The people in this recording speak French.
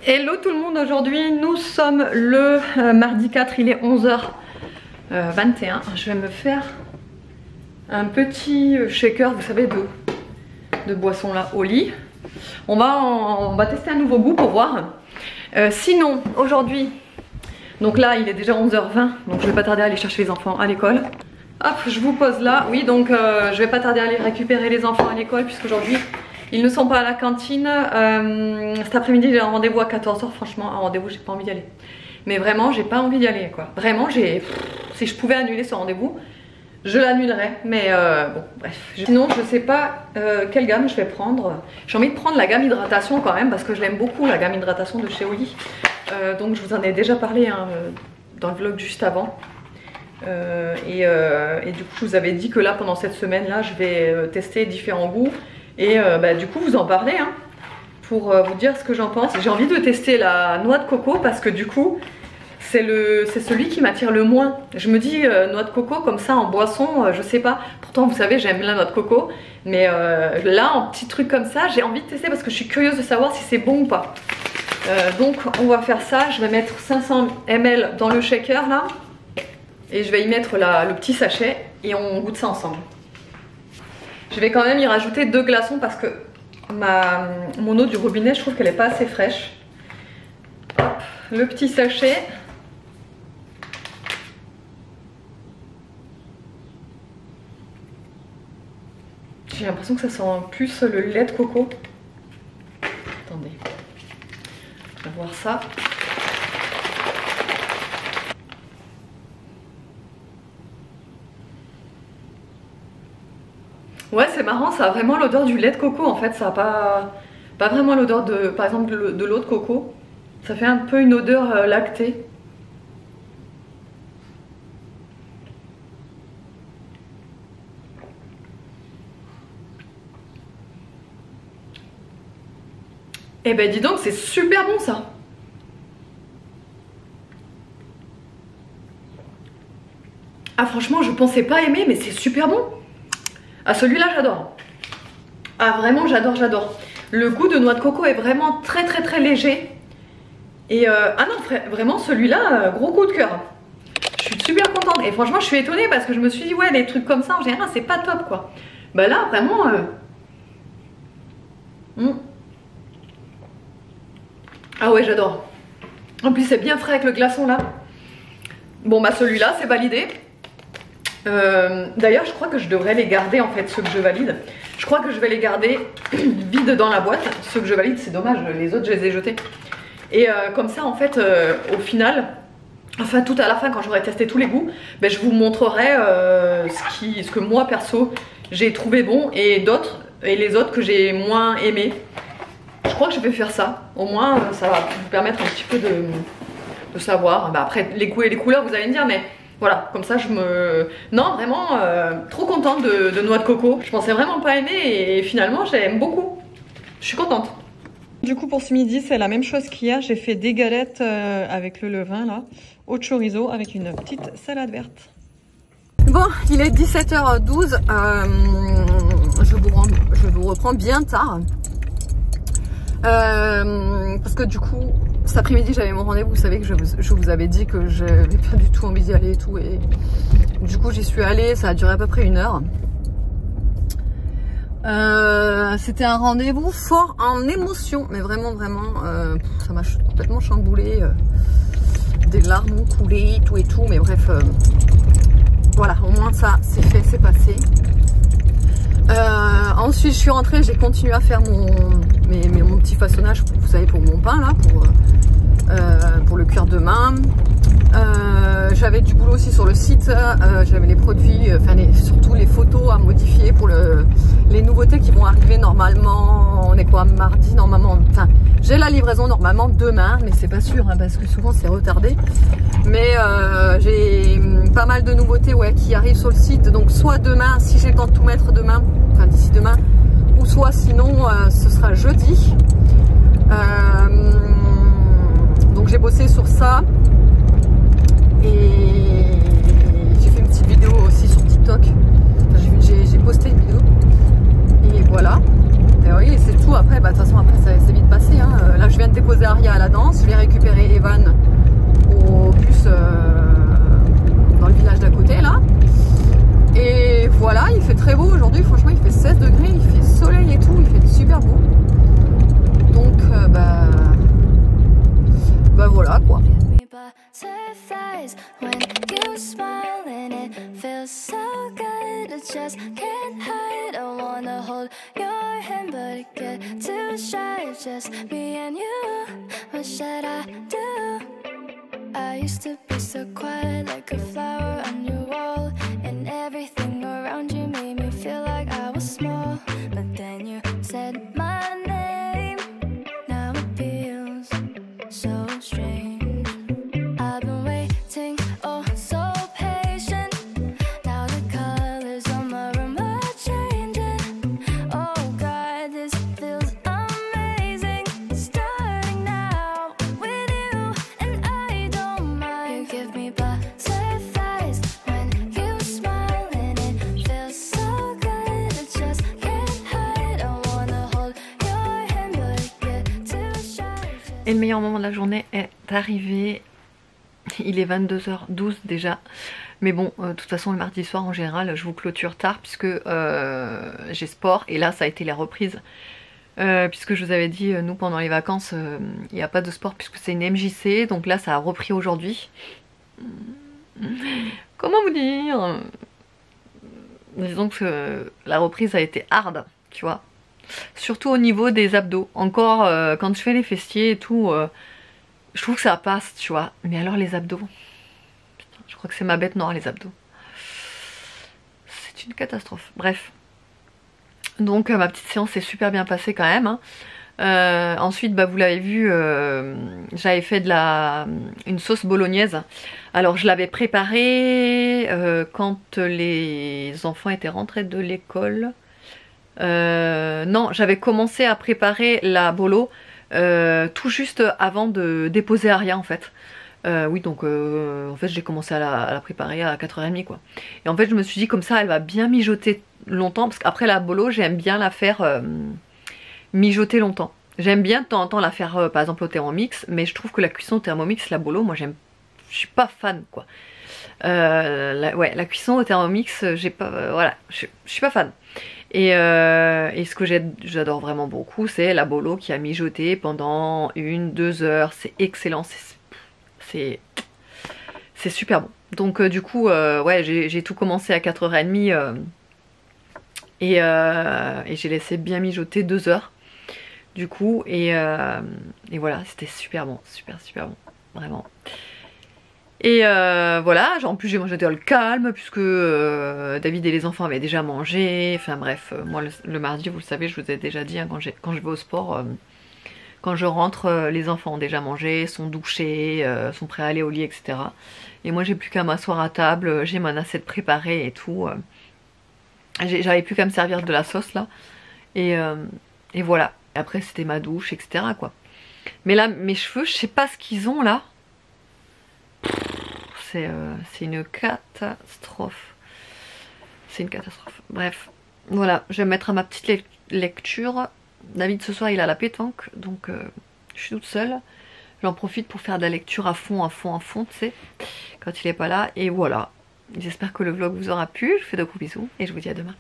Hello tout le monde, aujourd'hui nous sommes le mardi 4, il est 11h21. Je vais me faire un petit shaker, vous savez, de boisson là au lit. On va tester un nouveau goût pour voir. Sinon aujourd'hui, donc là il est déjà 11h20, donc je vais pas tarder à aller chercher les enfants à l'école. Hop, je vous pose là, oui donc je vais pas tarder à aller récupérer les enfants à l'école puisqu'aujourd'hui ils ne sont pas à la cantine. Cet après-midi j'ai un rendez-vous à 14 h, franchement un rendez-vous j'ai pas envie d'y aller. Mais vraiment j'ai pas envie d'y aller quoi. Vraiment si je pouvais annuler ce rendez-vous, je l'annulerais. Mais bon bref. Sinon je sais pas quelle gamme je vais prendre. J'ai envie de prendre la gamme hydratation quand même parce que je l'aime beaucoup, la gamme hydratation de chez Oli. Donc je vous en ai déjà parlé hein, dans le vlog juste avant. Et du coup je vous avais dit que là pendant cette semaine là je vais tester différents goûts. Et du coup vous en parlez hein, pour vous dire ce que j'en pense. J'ai envie de tester la noix de coco parce que du coup c'est celui qui m'attire le moins. Je me dis noix de coco comme ça en boisson, je sais pas. Pourtant vous savez j'aime la noix de coco. Mais là en petit truc comme ça j'ai envie de tester parce que je suis curieuse de savoir si c'est bon ou pas. Donc on va faire ça, je vais mettre 500 ml dans le shaker là. Et je vais y mettre le petit sachet et on goûte ça ensemble. Je vais quand même y rajouter 2 glaçons parce que mon eau du robinet, je trouve qu'elle n'est pas assez fraîche. Hop, le petit sachet. J'ai l'impression que ça sent plus le lait de coco. Attendez, on va voir ça. Ouais c'est marrant, ça a vraiment l'odeur du lait de coco en fait, ça a pas vraiment l'odeur de, par exemple de l'eau de coco. Ça fait un peu une odeur lactée. Eh ben dis donc c'est super bon ça. Ah franchement je pensais pas aimer mais c'est super bon. Ah celui-là j'adore. Ah vraiment j'adore. Le goût de noix de coco est vraiment très léger. Et ah non vraiment celui-là gros coup de cœur. Je suis super contente et franchement je suis étonnée parce que je me suis dit ouais les trucs comme ça en général c'est pas top quoi. Bah là vraiment Ah ouais j'adore. En plus c'est bien frais avec le glaçon là. Bon bah celui-là c'est validé. D'ailleurs je crois que je devrais les garder en fait ceux que je valide. Je crois que je vais les garder vides dans la boîte. Ceux que je valide c'est dommage, les autres je les ai jetés. Et comme ça en fait au final, enfin tout à la fin quand j'aurai testé tous les goûts, ben, je vous montrerai ce que moi perso j'ai trouvé bon et les autres que j'ai moins aimé. Je crois que je vais faire ça. Au moins ça va vous permettre un petit peu de savoir. Bah, après les goûts et les couleurs vous allez me dire mais... Voilà, comme ça je me... Non, vraiment trop contente de noix de coco. Je pensais vraiment pas aimer et finalement j'aime beaucoup. Je suis contente. Du coup pour ce midi c'est la même chose qu'hier. J'ai fait des galettes avec le levain là, au chorizo avec une petite salade verte. Bon, il est 17h12. Je vous reprends bien tard. Parce que du coup... Cet après-midi j'avais mon rendez-vous, vous savez que je vous avais dit que j'avais pas du tout envie d'y aller et tout et du coup j'y suis allée, ça a duré à peu près 1 heure. C'était un rendez-vous fort en émotion, mais vraiment ça m'a complètement chamboulé, des larmes ont coulé, tout et tout, mais bref, voilà, au moins ça c'est fait, c'est passé. Ensuite je suis rentrée, j'ai continué à faire mon petit façonnage, vous savez, pour mon pain là, pour le cuir demain. J'avais du boulot aussi sur le site, j'avais les produits, surtout les photos à modifier pour les nouveautés qui vont arriver normalement. On est quoi, mardi normalement, enfin j'ai la livraison normalement demain, mais c'est pas sûr hein, parce que souvent c'est retardé. Mais j'ai pas mal de nouveautés ouais, qui arrivent sur le site, donc soit demain si j'ai le temps de tout mettre demain, enfin d'ici demain, ou soit sinon ce sera jeudi. Donc j'ai bossé sur ça et j'ai fait une petite vidéo aussi sur TikTok. Enfin, j'ai posté une vidéo et voilà. Et oui, c'est tout. Après, de toute façon, après c'est vite passé. Hein. Là, je viens de déposer Aria à la danse. butterflies when you smile and it feels so good. I just can't hide. I wanna hold your hand, but it get too shy. Just me and you. What should I do? I used to be so quiet, like a flower on your wall, and everything around you made me feel like I was small. But then you said my name. Now it feels so strange. I've been waiting, oh so patient. Now the colors on my room are changing. Oh God, this feels amazing. Starting now with you, and I don't mind. You give me butterflies when you smile, and it feels so good. I just can't hide. I wanna hold your hand, but it get too shy. Et le meilleur moment de la journée est arrivé. Il est 22h12 déjà. Mais bon, de toute façon le mardi soir en général je vous clôture tard puisque j'ai sport. Et là ça a été la reprise. Puisque je vous avais dit, nous pendant les vacances, il n'y a pas de sport puisque c'est une MJC. Donc là ça a repris aujourd'hui. Comment vous dire? Disons que la reprise a été hard, tu vois. Surtout au niveau des abdos. Encore quand je fais les fessiers et tout, je trouve que ça passe, tu vois. Mais alors les abdos, putain, je crois que c'est ma bête noire les abdos. C'est une catastrophe. Bref. Donc ma petite séance s'est super bien passée quand même, hein. Ensuite bah, vous l'avez vu, j'avais fait une sauce bolognaise. Alors je l'avais préparée quand les enfants étaient rentrés de l'école. Non, j'avais commencé à préparer la bolo tout juste avant de déposer Aria en fait. Oui, donc en fait j'ai commencé à la préparer à 4h30 quoi. Et en fait je me suis dit comme ça elle va bien mijoter longtemps, parce qu'après la bolo j'aime bien la faire mijoter longtemps. J'aime bien de temps en temps la faire par exemple au Thermomix, mais je trouve que la cuisson au Thermomix, la bolo, moi je suis pas fan quoi. La cuisson au Thermomix, j'ai pas, voilà, je suis pas fan. Et ce que j'adore vraiment beaucoup, c'est la bolo qui a mijoté pendant 1-2 heures. C'est excellent, c'est super bon. Donc du coup, ouais, j'ai tout commencé à 4h30 et j'ai laissé bien mijoter 2 heures. Du coup, et voilà, c'était super bon, super bon, vraiment. Et voilà, en plus j'ai mangé dans le calme puisque David et les enfants avaient déjà mangé. Enfin bref, moi le mardi, vous le savez, je vous ai déjà dit, hein, quand je vais au sport, quand je rentre, les enfants ont déjà mangé, sont douchés, sont prêts à aller au lit, etc. Et moi j'ai plus qu'à m'asseoir à table, j'ai mon assiette préparée et tout. J'avais plus qu'à me servir de la sauce là. Et voilà. Après c'était ma douche, etc. quoi. Mais là, mes cheveux, je sais pas ce qu'ils ont là. C'est une catastrophe. C'est une catastrophe. Bref, voilà, je vais me mettre à ma petite lecture. David ce soir il a la pétanque, donc je suis toute seule. J'en profite pour faire de la lecture à fond, tu sais, quand il est pas là. Et voilà, j'espère que le vlog vous aura plu. Je vous fais de gros bisous et je vous dis à demain.